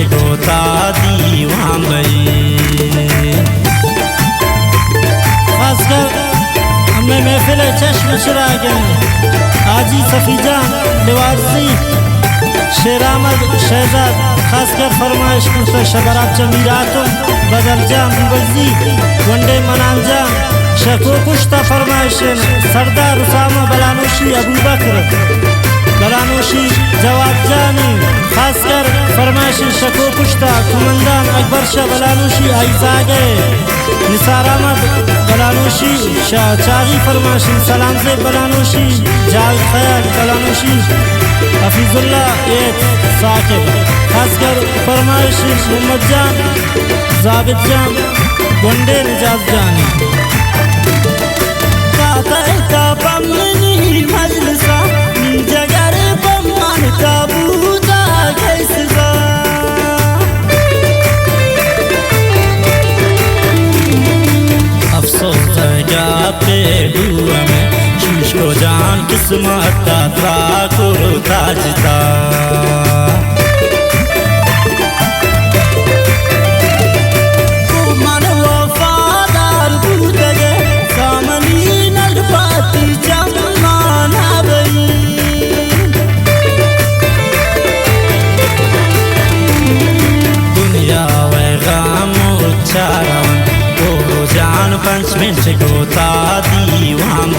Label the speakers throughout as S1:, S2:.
S1: गोता दीवान खासकर हमें महफिल चश्म चिराग आजी सफीजान लिवारसी शेरामद शहजाद खासकर फरमाइश कुछ शबरात जमीरातुम बदलजाम मुबजी वनडे मनांजाम शको कुश्ता फरमाइश सरदार उसामा बलानोशी अबू बकर बलानोशी जवाब जानी खासकर फरमाइश शको कुश्ता कुमंदान अकबर शाह बलानोशी आइजागे निसार अहमद बलानोशी शाह चागी फरमाइश सलाम से बलानोशी जाल खैर बलानोशी हफीजुल्ला एक साकिब खासकर फरमाइश मोहम्मद जान जाबिद जान वनडे निजात जानी मजलिसा जगर बमान काबूता कैसा अफसोस क्या पेड़ुआ में शीश को जान किस्मत का ठाकुर ताजता पंच गोता दीवान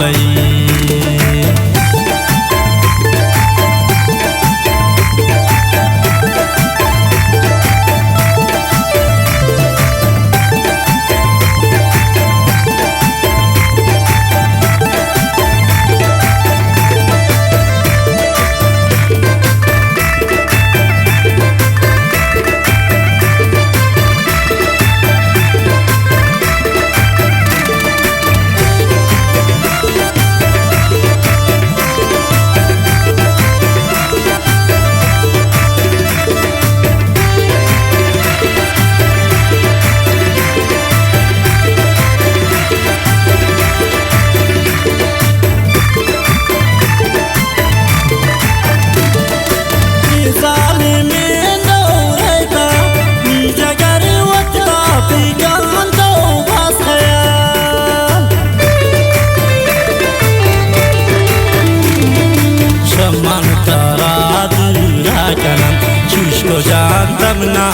S1: जान तब ना